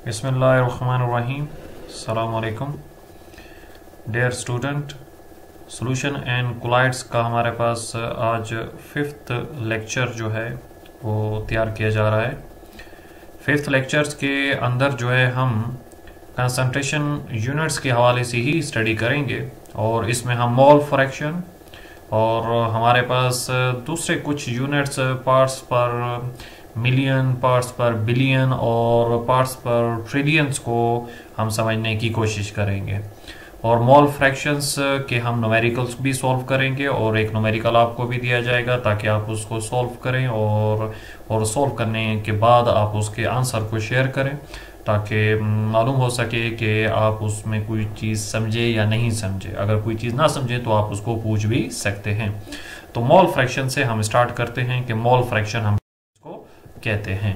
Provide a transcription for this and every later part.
बिस्मिल्लाहिर्रहमानिर्रहीम। अस्सलाम वालेकुम dear student. Solution and colloids का हमारे पास आज 5th लेक्चर जो है वो तैयार किया जा रहा है। 5th लेक्चर्स के अंदर जो है हम कंसंट्रेशन यूनिट्स के हवाले से ही स्टडी करेंगे और इसमें हम मोल फ्रैक्शन और हमारे पास दूसरे कुछ यूनिट्स पार्ट्स पर मिलियन, पार्ट्स पर बिलियन और पार्ट्स पर ट्रिलियंस को हम समझने की कोशिश करेंगे। और मोल फ्रैक्शंस के हम न्यूमेरिकल्स भी सॉल्व करेंगे और एक न्यूमेरिकल आपको भी दिया जाएगा ताकि आप उसको सॉल्व करें और सॉल्व करने के बाद आप उसके आंसर को शेयर करें ताकि मालूम हो सके कि आप उसमें कोई चीज़ समझे या नहीं समझे। अगर कोई चीज़ ना समझे तो आप उसको पूछ भी सकते हैं। तो मोल फ्रैक्शन से हम स्टार्ट करते हैं कि मोल फ्रैक्शन हम इसको कहते हैं।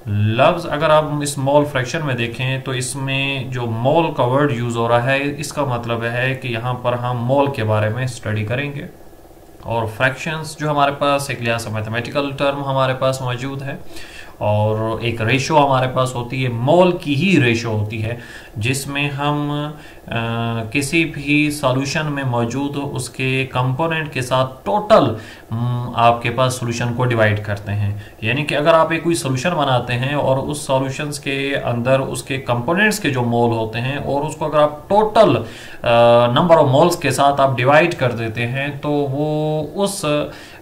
लफ्ज़ अगर आप इस मोल फ्रैक्शन में देखें तो इसमें जो मोल का वर्ड यूज़ हो रहा है इसका मतलब है कि यहाँ पर हम मोल के बारे में स्टडी करेंगे। और फ्रैक्शंस जो हमारे पास एक लिहाज से मैथमेटिकल टर्म हमारे पास मौजूद है और एक रेशो हमारे पास होती है, मोल की ही रेशो होती है जिसमें हम किसी भी सॉल्यूशन में मौजूद उसके कंपोनेंट के साथ टोटल आपके पास सॉल्यूशन को डिवाइड करते हैं। यानी कि अगर आप एक कोई सॉल्यूशन बनाते हैं और उस सॉल्यूशंस के अंदर उसके कंपोनेंट्स के जो मोल होते हैं और उसको अगर आप टोटल नंबर ऑफ मोल्स के साथ आप डिवाइड कर देते हैं तो वो उस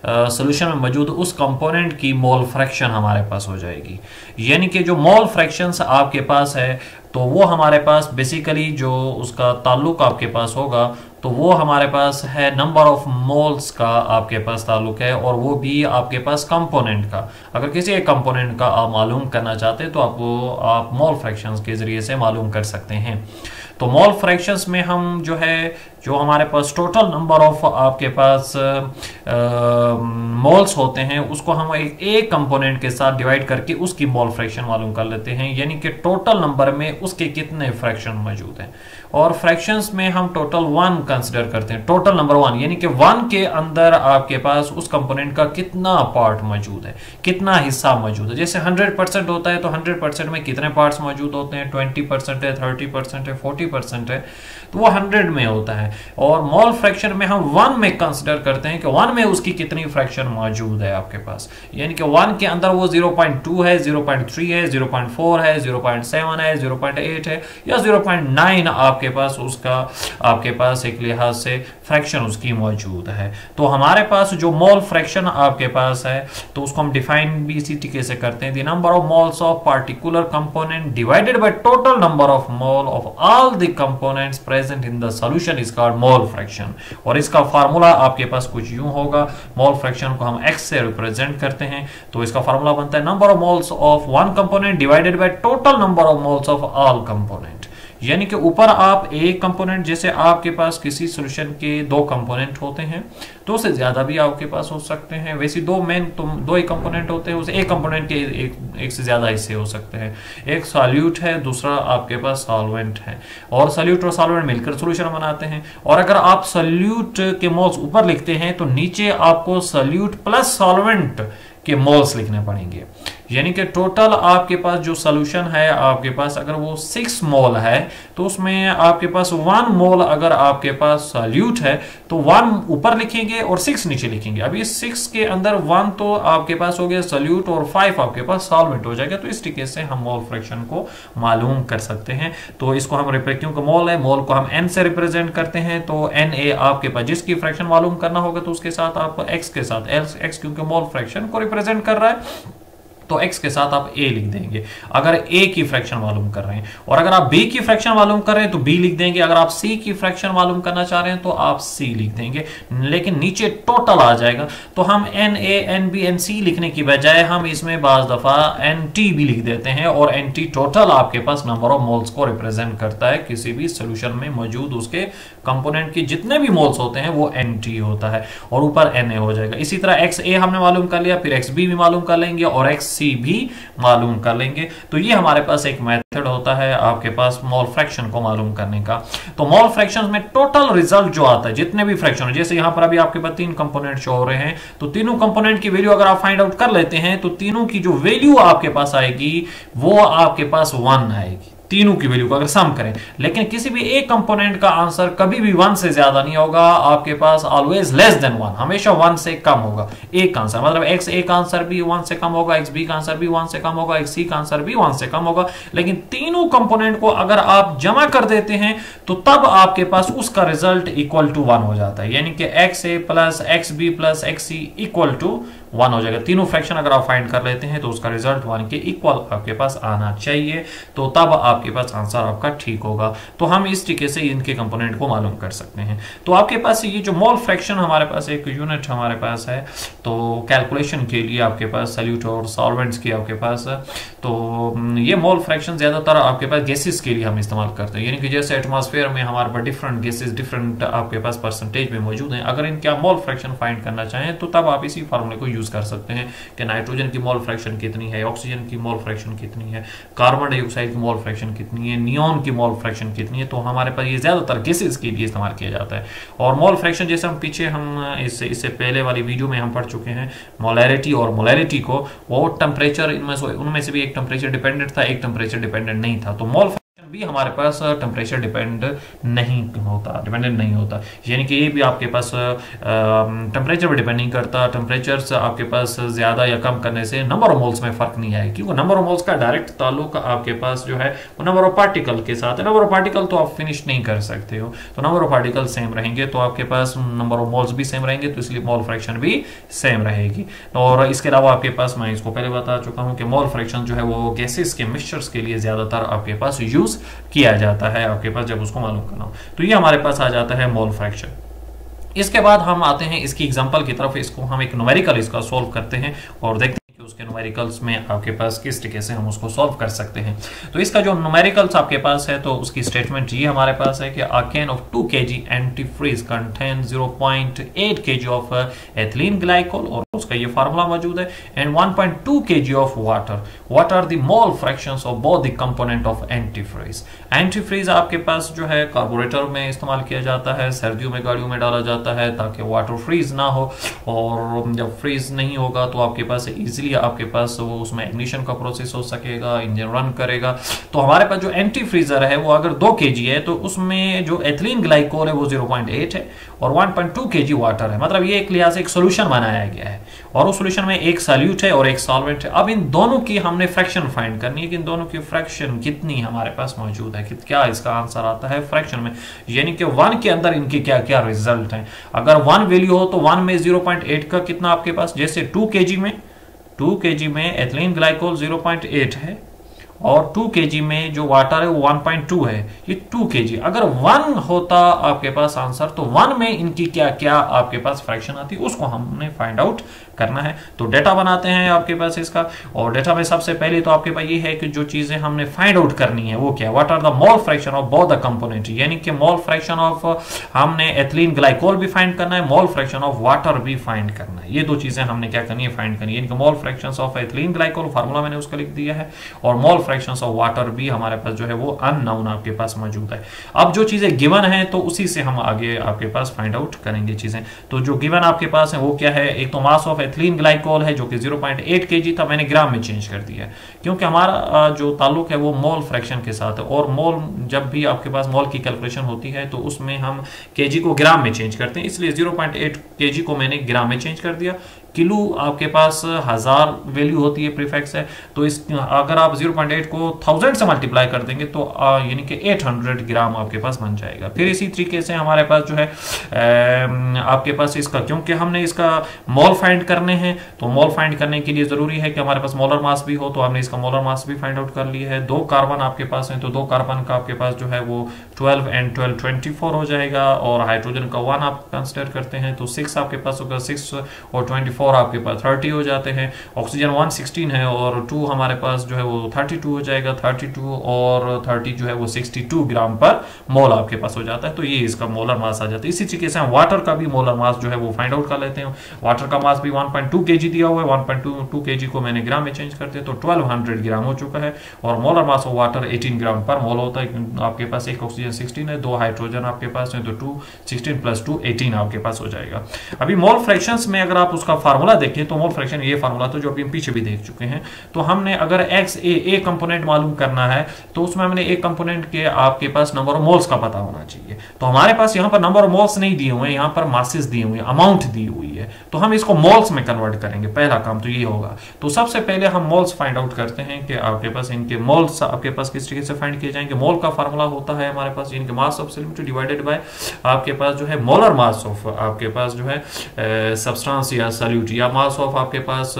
सॉल्यूशन में मौजूद उस कंपोनेंट की मोल फ्रैक्शन हमारे पास हो जाएगी। यानी कि जो मोल फ्रैक्शंस आपके पास है तो वो हमारे पास बेसिकली जो उसका ताल्लुक आपके पास होगा तो वो हमारे पास है नंबर ऑफ मोल्स का आपके पास ताल्लुक है और वो भी आपके पास कंपोनेंट का। अगर किसी एक कंपोनेंट का आप मालूम करना चाहते हैं तो आप मोल फ्रैक्शंस के जरिए से मालूम कर सकते हैं। तो मोल फ्रैक्शंस में हम जो है जो हमारे पास टोटल नंबर ऑफ आपके पास मोल्स होते हैं उसको हम एक कंपोनेंट के साथ डिवाइड करके उसकी मोल फ्रैक्शन मालूम कर लेते हैं। यानी कि टोटल नंबर में उसके कितने फ्रैक्शन मौजूद हैं। और फ्रैक्शंस में हम टोटल 1 कंसिडर करते हैं, टोटल नंबर 1 यानी कि 1 के अंदर आपके पास उस कंपोनेंट का कितना पार्ट मौजूद है, कितना हिस्सा मौजूद है। जैसे 100% होता है तो 100% में कितने पार्ट्स मौजूद होते हैं, 20% है, 30% है, 40% है, तो वो 100 में होता है। और मोल फ्रैक्शन में हम 1 में कंसिडर करते हैं कि 1 में उसकी कितनी फ्रैक्शन मौजूद है आपके पास। यानी कि 1 के अंदर वो 0.2 है, 0.3 है, 0.4 है, 0.7 है, 0.8 है या 0.9 आपके पास उसका आपके पास एक लिहाज से फ्रैक्शन उसकी मौजूद है। तो हमारे पास जो मोल फ्रैक्शन आपके पास है तो उसको हम डिफाइन भी इसी तरीके से करते हैं, the number of moles of particular component divided by total number of mole of all the components present in the solution is called mole fraction. और इसका फार्मूला आपके पास कुछ यूं होगा, मोल फ्रैक्शन को हम x से रिप्रेजेंट करते हैं तो इसका फार्मूला बनता है number of moles of one component divided by total number of moles of all component. यानी कि ऊपर आप एक कंपोनेंट, जैसे आपके पास किसी सॉल्यूशन के 2 कंपोनेंट होते हैं, 2 से ज्यादा भी आपके पास हो सकते हैं। वैसे 2 मेन तो 2 ही कंपोनेंट होते हैं, उसे एक कंपोनेंट के एक से ज्यादा हिस्से हो सकते हैं। एक सॉल्यूट है, दूसरा आपके पास सॉल्वेंट है और सॉल्यूट और सॉल्वेंट मिलकर सॉल्यूशन बनाते हैं। और अगर आप सॉल्यूट के मोल्स ऊपर लिखते हैं तो नीचे आपको सॉल्यूट प्लस सॉल्वेंट के मोल्स लिखने पड़ेंगे। यानी कि टोटल आपके पास जो सॉल्यूशन है आपके पास अगर वो 6 मोल है तो उसमें आपके पास 1 मोल अगर आपके पास सॉल्यूट है तो 1 ऊपर लिखेंगे और 6 नीचे लिखेंगे। अभी 6 के अंदर 1 तो आपके पास हो गया सॉल्यूट और 5 आपके पास सॉल्वेंट हो जाएगा। तो इस तरीके से हम मोल फ्रैक्शन को मालूम कर सकते हैं। तो इसको हम क्योंकि मोल है, मोल को हम n से रिप्रेजेंट करते हैं तो Na आपके पास जिसकी फ्रैक्शन मालूम करना होगा तो उसके साथ आप x के साथ x क्योंकि मोल फ्रैक्शन को रिप्रेजेंट कर रहा है तो x के साथ आप a लिख देंगे अगर a की फ्रैक्शन मालूम कर रहे हैं। और अगर आप b की फ्रैक्शन मालूम कर रहे हैं तो b लिख देंगे। अगर आप c की फ्रैक्शन मालूम करना चाह रहे हैं तो आप c लिख देंगे, लेकिन नीचे टोटल आ जाएगा। तो हम na, nb, nc लिखने की बजाय हम इसमें बाज दफा nt भी लिख देते हैं और nt टोटल आपके पास नंबर ऑफ मोल्स को रिप्रेजेंट करता है किसी भी सोल्यूशन में मौजूद उसके कंपोनेंट के जितने भी मोल्स होते हैं वो Nt होता है और ऊपर Na हो जाएगा। इसी तरह XA हमने मालूम कर लिया, फिर XB भी मालूम कर लेंगे और XC भी मालूम कर लेंगे। तो ये हमारे पास एक मेथड होता है आपके पास मोल फ्रैक्शन को मालूम करने का। तो मोल फ्रैक्शन में टोटल रिजल्ट जो आता है जितने भी फ्रैक्शन, जैसे यहां पर अभी आपके पास 3 कंपोनेंट शो हो रहे हैं, तो तीनों कंपोनेंट की वैल्यू अगर आप फाइंड आउट कर लेते हैं तो तीनों की जो वैल्यू आपके पास आएगी वो आपके पास 1 आएगी, तीनों की वैल्यू को अगर सम करें। लेकिन किसी भी एक कंपोनेंट का आंसर कभी भी 1 से ज्यादा नहीं होगा, आपके पास ऑलवेज लेस देन 1, हमेशा 1 से कम होगा एक आंसर। मतलब XA का आंसर भी 1 से कम होगा, XB का आंसर भी 1 से कम होगा, XC का आंसर भी 1 से कम होगा। लेकिन तीनों कंपोनेंट को अगर आप जमा कर देते हैं तो तब आपके पास उसका रिजल्ट इक्वल टू 1 हो जाता है, यानी कि XA plus XB plus XC equal to 1 हो जाएगा। तीनों फ्रैक्शन अगर आप फाइंड कर लेते हैं तो उसका रिजल्ट 1 के इक्वल आपके पास आना चाहिए, तो तब आपके पास आंसर आपका ठीक होगा। तो हम इस तरीके से इनके कंपोनेंट को मालूम कर सकते हैं। तो आपके पास ये जो मोल फ्रैक्शन हमारे पास एक यूनिट हमारे पास है, तो कैलकुलेशन के लिए आपके पास सॉल्यूट और सॉल्वेंट्स की आपके पास, तो ये मोल फ्रैक्शन ज्यादातर आपके पास गैसेस के लिए हम इस्तेमाल करते हैं, यानी कि जैसे एटमॉस्फेयर में हमारे पास डिफरेंट गैसेस डिफरेंट आपके पास परसेंटेज में मौजूद हैं। अगर इनके आप मोल फ्रैक्शन फाइंड करना चाहें तो तब आप इसी फार्मूले को कर सकते हैं कि नाइट्रोजन की मोल फ्रैक्शन कितनी है, ऑक्सीजन की मोल फ्रैक्शन कितनी है, कार्बन डाइऑक्साइड की मोल फ्रैक्शन कितनी है, नियोन की मोल फ्रैक्शन कितनी है। तो हमारे पास ये ज्यादातर गैसेस के लिए इस्तेमाल किया जाता है। और मोल फ्रैक्शन जैसे हम पीछे हम इससे पहले वाली वीडियो में हम पढ़ चुके हैं, मोलैरिटी और मोलैरिटी को, वो टेम्परेचर उनमें से भी एक टेम्परेचर डिपेंडेंट था, एक टेम्परेचर डिपेंडेंट नहीं था। तो मोल भी हमारे पास टेम्परेचर डिपेंडेंट नहीं होता, यानी कि ये भी आपके पास टेम्परेचर पर डिपेंड नहीं करता। टेम्परेचर से आपके पास ज्यादा या कम करने से नंबर ऑफ मोल्स में फर्क नहीं आएगा, क्योंकि नंबर ऑफ मोल्स का डायरेक्ट ताल्लुक आपके पास जो है वो नंबर ऑफ पार्टिकल के साथ है। नंबर ऑफ पार्टिकल तो आप फिनिश नहीं कर सकते हो, तो नंबर ऑफ पार्टिकल सेम रहेंगे तो आपके पास नंबर ऑफ मोल्स भी सेम रहेंगे, तो इसलिए मोल फ्रैक्शन भी सेम रहेगी। और इसके अलावा आपके पास, मैं इसको पहले बता चुका हूं कि मोल फ्रैक्शन जो है वो गैसेस के मिक्सचर्स के लिए ज्यादातर आपके पास यूज किया जाता है आपके पास जब उसको मालूम करना हो। तो ये हमारे पास आ जाता है मोल फ्रैक्शन। इसके बाद हम आते हैं इसकी एग्जांपल की तरफ। इसको हम एक न्यूमेरिकल इसका सॉल्व करते हैं और देखते हैं कि उसके न्यूमेरिकल्स में आपके पास किस तरीके से हम उसको सॉल्व कर सकते हैं। तो इसका जो न्यूमेरिकल्स आपके पास है तो उसकी स्टेटमेंट ये हमारे पास है कि a can of 2 kg antifreeze contain 0.8 kg of ethylene glycol, और उसका ये फार्मूला मौजूद है, and 1.2 kg of water. What are the mole fractions of both the component of antifreeze. Antifreeze आपके पास जो है कार्बोरेटर में इस्तेमाल किया जाता है, सर्दियों में गाड़ियों में डाला जाता है ताकि वाटर फ्रीज ना हो, और जब फ्रीज नहीं होगा तो आपके पास इजीली आपके पास वो उसमें इग्निशन का प्रोसेस हो सकेगा, इंजन रन करेगा। तो हमारे पास जो एंटी फ्रीजर है वो अगर 2 kg है तो उसमें जो एथिलीन ग्लाइकोल है वो 0.8 है और 1.2 kg वाटर है। मतलब ये एक लिहाज से एक सोल्यूशन बनाया गया है और उस सोल्यूशन में एक सॉल्यूट है और एक सॉल्वेंट है। अब इन दोनों की हमने फ्रैक्शन फाइंड करनी है कि इन दोनों की फ्रैक्शन कितनी हमारे पास मौजूद है, कि क्या इसका आंसर आता है फ्रैक्शन में, यानी कि 1 के अंदर इनके क्या क्या रिजल्ट हैं। अगर 1 वैल्यू हो तो 1 में 0.8 का कितना आपके पास, जैसे 2 kg में एथिलीन ग्लाइकोल 0.8 है और 2 kg में जो वाटर है वो 1.2 है, ये 2 kg। अगर 1 होता आपके पास आंसर तो 1 में इनकी क्या क्या आपके पास फ्रैक्शन आती, उसको हमने फाइंड आउट करना है। तो डेटा बनाते हैं आपके पास इसका, और डेटा में सबसे पहले तो आपके पास ये है कि जो चीजें हमने फाइंड आउट करनी है वो क्या, what are the mole fraction of both the component, यानी कि मोल फ्रैक्शन ऑफ हमने एथिलीन ग्लाइकोल भी फाइंड करना है, मोल फ्रैक्शन ऑफ वाटर भी फाइंड करना है। ये दो चीजें हमने क्या करनी है, फाइंड करनी है। यानी कि mole fractions of ethylene glycol formula मैंने उसका लिख दिया है, और मोल फ्रैक्शंस ऑफ वाटर भी हमारे पास जो है वो अननोन आपके पास मौजूद है। अब जो चीजें गिवन है तो उसी से हम आगे आपके पास फाइंड आउट करेंगे चीजें। तो जो गिवन आपके पास है वो क्या है, एक तो मास ऑफ एथिलीन ग्लाइकोल है जो कि 0.8 kg था, मैंने ग्राम में चेंज कर दिया क्योंकि हमारा जो ताल्लुक है वो मोल फ्रैक्शन के साथ है, और मोल जब भी आपके पास मोल की कैलकुलेशन होती है तो उसमें हम केजी को ग्राम में चेंज करते हैं, इसलिए 0.8 kg को मैंने ग्राम में चेंज कर दिया। किलो आपके पास 1000 वैल्यू होती है, प्रीफिक्स है, तो इस अगर आप 0.8 को 1000 से मल्टीप्लाई कर देंगे तो यानी कि 800 ग्राम आपके पास बन जाएगा। फिर इसी तरीके से हमारे पास जो है आपके पास इसका, क्योंकि हमने इसका मोल फाइंड करने हैं तो मोल फाइंड करने के लिए जरूरी है कि हमारे पास मोलर मास भी हो, तो हमने इसका मोलर मास भी फाइंड आउट कर लिया है। 2 कार्बन आपके पास है तो 2 कार्बन का आपके पास जो है वो 12 and 12 24 हो जाएगा, और हाइड्रोजन का 1 आप कंसिडर करते हैं तो 6 आपके पास होगा, 6 और 24 4 आपके पास 30 हो जाते हैं, ऑक्सीजन 116 है और 2 हमारे पास जो है वो 32 हो जाएगा, 32 और 30 जो है वो 62 ग्राम पर मोल आपके पास हो जाता है। तो ये इसका मोलर मास आ जाता है। इसी तरीके से हम वाटर का भी मोलर मास जो है वो फाइंड आउट कर लेते हैं। वाटर का मास भी 1.2 kg दिया हुआ है, 1.2 kg को मैंने ग्राम में चेंज करते हैं तो 1200 ग्राम हो चुका है। और मोलर मास ऑफ वाटर 18 ग्राम पर मोल होता है। आपके पास एक ऑक्सीजन 16 है, 2 हाइड्रोजन आपके पास है, तो 2 16 प्लस 2 18 आपके पास हो जाएगा। अभी मोल फ्रैक्शंस में अगर आप उसका फार्मूला देखें तो मोल फ्रैक्शन ये फार्मूला तो जो अभी हम पीछे भी देख चुके हैं। तो हमने अगर एक्स ए कंपोनेंट मालूम करना है तो उसमें हमने एक कंपोनेंट के आपके पास नंबर ऑफ मोल्स का पता होना चाहिए। तो हमारे पास यहाँ पर नंबर ऑफ मोल्स नहीं दिए हुए हैं, यहाँ पर मासेस दिए हुए हैं, अमाउंट दी हुई है। तो हम इसको मोल्स में कन्वर्ट करेंगे, पहला काम तो ये होगा। तो सबसे पहले हम मोल्स फाइंड आउट करते हैं कि आपके पास इनके मोल्स आपके पास किस तरीके से फाइंड किए जाएंगे। मोल का फार्मूला होता है हमारे पास इनके mass of solute divided by आपके पास जो है मोलर मास ऑफ आपके पास जो है सब्सटेंस या सॉल्यूट, या मास ऑफ आपके पास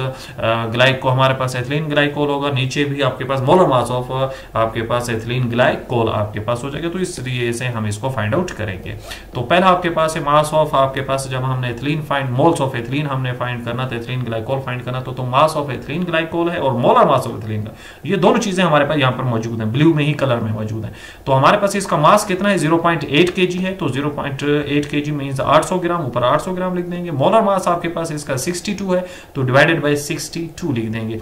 ग्लाइको हमारे पास एथिलीन ग्लाइकोल होगा, नीचे भी आपके पास मोलर मास ऑफ आपके पास एथिलीन ग्लाइकोल आपके पास हो जाएगा। तो इस तरीके से हम इसको फाइंड आउट करेंगे। तो पहला आपके पास है मास ऑफ आपके पास, जब हमने ethylene find moles of ethylene हमने फाइंड करना था, एथिलीन ग्लाइकोल फाइंड करना तो मास ऑफ एथिलीन ग्लाइकोल है और मोलर मास ऑफ एथिलीन, ये दोनों चीजें हमारे पास यहाँ पर मौजूद हैं, ब्लू में ही कलर में मौजूद है। तो हमारे पास इसका मास कितना है 0.8 kg है, तो 0.8 kg मींस 800 ग्राम, ऊपर 800 ग्राम लिख देंगे। मोलर मास आपके पास इसका 62 है तो डिवाइडेड बाय 62 लिख देंगे।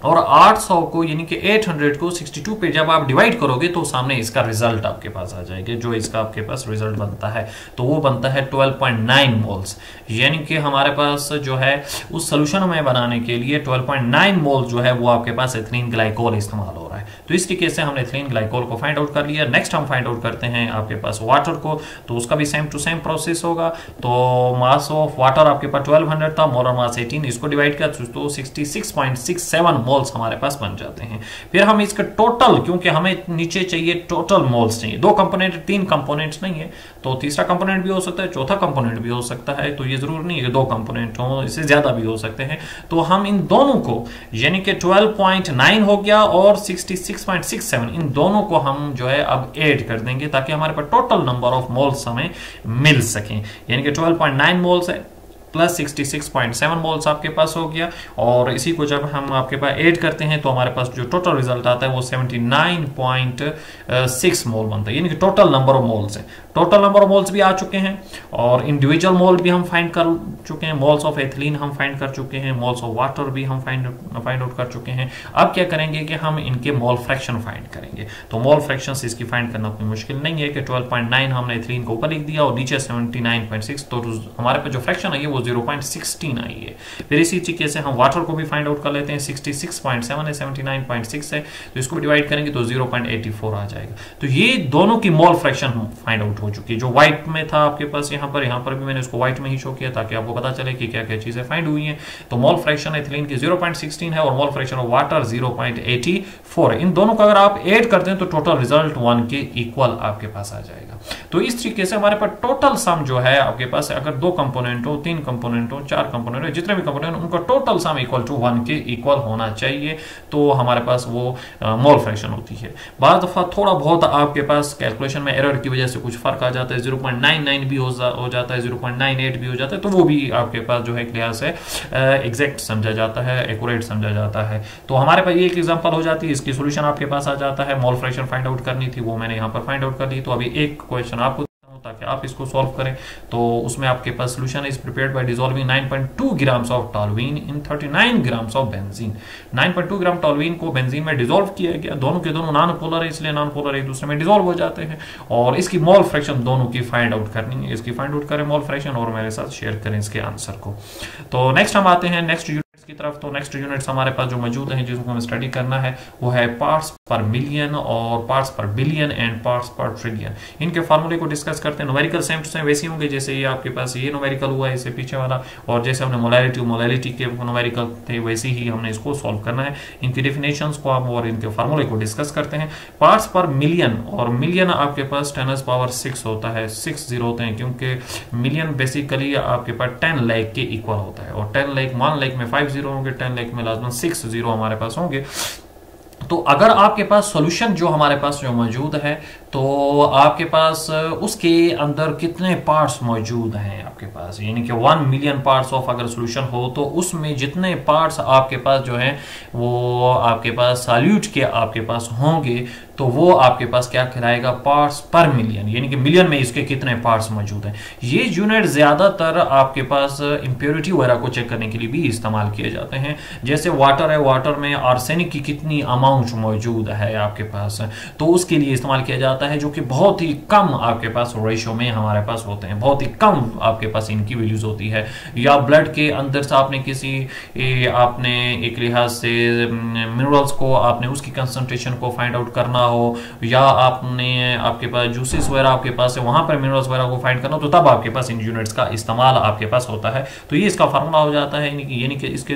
और 800 को यानी कि 800 को 62 पे जब आप डिवाइड करोगे तो सामने इसका रिजल्ट आपके पास आ जाएगा। जो इसका आपके पास रिजल्ट बनता है तो वो बनता है 12.9 मोल्स। यानी कि हमारे पास जो है उस सोल्यूशन में बनाने के लिए 12.9 मोल जो है वो आपके पास एथिलीन ग्लाइकोल इस्तेमाल हो रहा है। तो इस तरीके से हमने एथिलीन ग्लाइकोल को फाइंड आउट कर लिया। नेक्स्ट हम फाइंड आउट करते हैं आपके पास वाटर को, तो उसका भी सेम टू सेम प्रोसेस होगा। तो मास ऑफ वाटर आपके पास 1200 था, मोलर मास 18, इसको डिवाइड किया तो 66.67 मोल्स हमारे पास बन जाते हैं। फिर हम इसका टोटल, क्योंकि हमें नीचे चाहिए टोटल मोल्स चाहिए, 2 कंपोनेंट 3 कंपोनेंट्स नहीं है, तो तीसरा कंपोनेंट भी हो सकता है, चौथा कंपोनेंट भी हो सकता है। तो ये जरूर नहीं है 2 कंपोनेंट हो, इससे ज्यादा भी हो सकते हैं। तो हम इन दोनों को यानी कि 12.9 हो गया और 66.67 इन दोनों को हम जो है अब ऐड कर देंगे ताकि हमारे पास टोटल नंबर ऑफ मोल्स हमें मिल सकें। यानी कि 12.9 मोल्स है प्लस 66.7 मोल्स आपके पास हो गया। और इसी को जब हम आपके पास ऐड करते हैं तो हमारे पास जो टोटल रिजल्ट आता है वो 79.6 मोल बनता है। यानी कि टोटल नंबर ऑफ मोल्स है। टोटल नंबर ऑफ मोल्स भी आ चुके हैं और इंडिविजुअल मोल भी हम फाइंड कर चुके हैं। मोल्स ऑफ एथिलीन हम फाइंड कर चुके हैं, मोल्स ऑफ वाटर भी हम फाइंड आउट कर चुके हैं। अब क्या करेंगे कि हम इनके मोल फ्रैक्शन फाइंड करेंगे। तो मोल फ्रैक्शन इसकी फाइंड करना उतनी मुश्किल नहीं है कि 12.9 हमने एथिलीन को ऊपर लिख दिया और नीचे 79.6, तो हमारे पास जो फ्रैक्शन आई है वो 0.16 आई है। फिर इसी तरीके से हम वाटर को भी फाइंड आउट कर लेते हैं। 66.7 है, 79.6 है, तो इसको डिवाइड करेंगे तो 0.84 आ जाएगा। तो ये दोनों की मोल फ्रैक्शन फाइंड आउट हो चुकी है। जो व्हाइट में था आपके पास यहाँ पर भी मैंने इसको व्हाइट में ही शो किया ताकि आपको पता चले कि क्या क्या चीजें फाइंड हुई हैं। तो मोल फ्रैक्शन एथिलीन की 0.16 है और मोल फ्रैक्शन ऑफ वाटर 0.84 है। इन दोनों को अगर आप ऐड करते हैं तो टोटल रिजल्ट 1 के इक्वल आपके पास आ जाएगा। तो इस तरीके से हमारे पास टोटल सम जो है आपके पास अगर 2 कंपोनेंट हो, 3 कंपोनेंट हो, 4 कंपोनेंट हो, जितने भी कंपोनेंट उनका टोटल सम इक्वल टू 1 के इक्वल होना चाहिए, तो हमारे पास वो मोल फ्रैक्शन होती है। बाद दफा थोड़ा बहुत आपके पास कैलकुलेशन में एरर की वजह से कुछ फर्क आ जाता है, 0.99 भी हो जाता है, 0.98 भी हो जाता है, तो वो भी आपके पास जो है एक लिहाज से एग्जैक्ट समझा जाता है, एक्यूरेट समझा जाता है। तो हमारे पास ये एक एग्जांपल हो जाती है, इसकी सॉल्यूशन आपके पास आ जाता है। मोल फ्रैक्शन फाइंड आउट करनी थी, वो मैंने यहाँ पर फाइंड आउट कर ली। तो अभी एक क्वेश्चन आपको ताकि आप इसको सॉल्व करें। तो उसमें आपके पास solution is prepared by dissolving 9.2 grams of toluene in 39 grams of benzene. 9.2 gram toluene को बेंजीन में डिसॉल्व किया गया। दोनों के दोनों नॉन पोलर है, इसलिए नॉन पोलर एक दूसरे में डिसॉल्व हो जाते हैं और इसकी मोल फ्रैक्शन दोनों की फाइंड आउट करनी है। इसकी फाइंड आउट करें मोल फ्रैक्शन और मेरे साथ शेयर करें इसके आंसर को। तो नेक्स्ट हम आते हैं नेक्स्ट की तरफ। तो नेक्स्ट यूनिट्स हमारे पास जो मौजूद हैं जिसको हमें स्टडी करना है वो है पार्ट्स पर मिलियन और पार्ट्स पर बिलियन एंड पार्ट्स पर ट्रिलियन। इनके फार्मूले को डिस्कस करते हैं। न्यूमेरिकल सेम टू सेम वैसे होंगे जैसे ये आपके पास ये न्यूमेरिकल हुआ है इससे पीछे वाला, और जैसे हमने मोलैरिटी के न्यूमेरिकल थे वैसे ही हमने इसको सॉल्व करना है। इनकी डेफिनेशंस को हम और इनके फार्मूले को डिस्कस करते हैं। पार्ट्स पर मिलियन, और मिलियन आपके पास 10⁻⁶ होता है, 6 जीरो होते हैं क्योंकि मिलियन बेसिकली आपके पास 10 लाख के इक्वल होता है और 10 लाख 1 लाख में 5 जीरो होंगे, 10 लाख में लाजमन 6 जीरो हमारे पास होंगे। तो अगर आपके पास सॉल्यूशन जो हमारे पास जो मौजूद है, तो आपके पास उसके अंदर कितने पार्ट्स मौजूद हैं आपके पास, यानी कि 1 मिलियन पार्ट्स ऑफ अगर सॉल्यूशन हो तो उसमें जितने पार्ट्स आपके पास जो है वो आपके पास सॉल्यूट के आपके पास होंगे, तो वो आपके पास क्या कहलाएगा, पार्ट्स पर मिलियन, यानी कि मिलियन में इसके कितने पार्ट्स मौजूद हैं। ये यूनिट ज्यादातर आपके पास इंप्योरिटी वगैरह को चेक करने के लिए भी इस्तेमाल किए जाते हैं। जैसे वाटर है, वाटर में आर्सेनिक की कितनी अमाउंट मौजूद है आपके पास, तो उसके लिए इस्तेमाल किया जाता है, जो कि बहुत ही कम आपके पास रेशो में हमारे पास होते हैं, बहुत ही कम आपके पास इनकी वैल्यूज होती है। या ब्लड के अंदर से आपने आपने एक लिहाज से मिनरल्स को आपने उसकी कंसंट्रेशन को फाइंड आउट करना हो, या आपने आपके पास जूसेस वगैरह आपके पास है, वहां पर मिनरल्स वगैरह को फाइंड करना हो, तो तब आपके पास इन यूनिट्स का इस्तेमाल आपके पास होता है। तो ये इसका फार्मूला हो जाता है, यानी कि इसके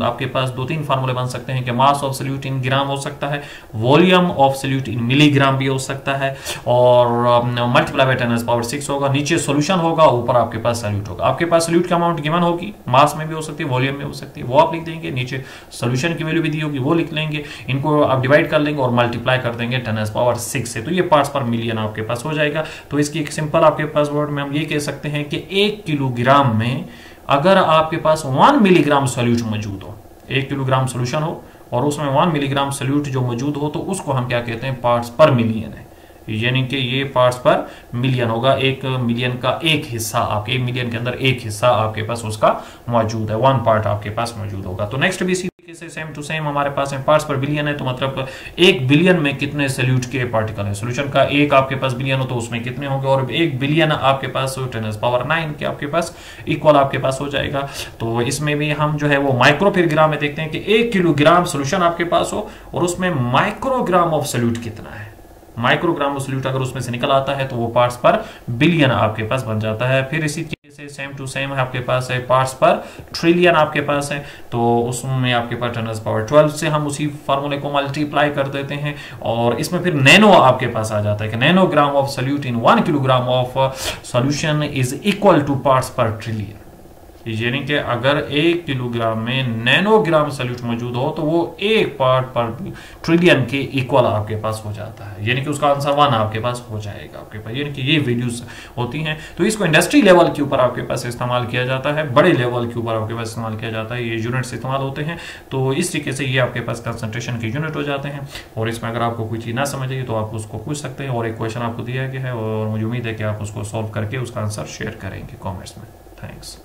आपके पास 2-3 फार्मूले बन सकते हैं कि मास ऑफ सॉल्यूट इन ग्राम हो सकता है, volume of solute in milligram भी हो सकता है, और मल्टीप्लाई बाय 10⁻⁶ होगा, नीचे सॉल्यूशन होगा, ऊपर आपके पास सॉल्यूट होगा। आपके पास सॉल्यूट की अमाउंट गिवन होगी, मास में भी हो सकती है, वॉल्यूम में हो सकती है, वो आप लिख देंगे, नीचे सॉल्यूशन की वैल्यू भी दी होगी वो लिख लेंगे, इनको आप डिवाइड कर लेंगे और मल्टीप्लाई कर देंगे 10⁻⁶ से, तो ये पार्ट्स पर मिलियन आपके पास हो जाएगा। तो इसकी एक सिंपल आपके पास वर्ड में हम ये कह सकते हैं कि 1 किलोग्राम में अगर आपके पास 1 मिलीग्राम सॉल्यूट मौजूद हो, 1 किलोग्राम सॉल्यूशन हो और उसमें 1 मिलीग्राम सॉल्यूट जो मौजूद हो, तो उसको हम क्या कहते हैं, पार्ट्स पर मिलियन है, यानी कि ये पार्ट्स पर मिलियन होगा। 1 मिलियन का एक हिस्सा, आपके 1 मिलियन के अंदर एक हिस्सा आपके पास उसका मौजूद है, 1 पार्ट आपके पास मौजूद होगा। तो नेक्स्ट भी इसी तरीके से सेम टू सेम हमारे पास है, पार्ट्स पर बिलियन है, तो मतलब 1 बिलियन में कितने सॉल्यूट के पार्टिकल है, सॉल्यूशन का 1 आपके पास बिलियन हो तो उसमें कितने होंगे, और 1 बिलियन आपके पास 10⁻⁹ के आपके पास इक्वल आपके पास हो जाएगा। तो इसमें भी हम जो है वो माइक्रो फिर ग्राम में देखते हैं कि 1 किलोग्राम सॉल्यूशन आपके पास हो और उसमें माइक्रोग्राम ऑफ सॉल्यूट कितना है, माइक्रोग्राम ऑफ सॉल्यूट अगर उसमें से निकल आता है तो वो पार्ट्स पर बिलियन आपके पास बन जाता है। फिर इसी तरीके से सेम टू सेम आपके पास है, पार्ट्स पर ट्रिलियन आपके पास है, तो उसमें आपके पास 10⁻12 से हम उसी फार्मूले को मल्टीप्लाई कर देते हैं, और इसमें फिर नैनो आपके पास आ जाता है कि nanogram of solute in 1 kilogram of solution is equal two parts पर ट्रिलियन, यानी कि अगर 1 किलोग्राम में नैनोग्राम सॉल्यूट मौजूद हो तो वो 1 पार्ट पर ट्रिलियन के इक्वल आपके पास हो जाता है, यानी कि उसका आंसर 1 आपके पास हो जाएगा आपके पास, यानी कि ये वैल्यूज होती हैं। तो इसको इंडस्ट्री लेवल के ऊपर आपके पास इस्तेमाल किया जाता है, बड़े लेवल के ऊपर आपके पास इस्तेमाल किया जाता है, ये यूनिट्स इस्तेमाल होते हैं। तो इस तरीके से ये आपके पास कंसंट्रेशन के यूनिट हो जाते हैं। और इसमें अगर आपको कोई चीज़ ना समझ आई तो आप उसको पूछ सकते हैं, और एक क्वेश्चन आपको दिया गया है और मुझे उम्मीद है कि आप उसको सॉल्व करके उसका आंसर शेयर करेंगे कॉमेंट्स में। थैंक्स।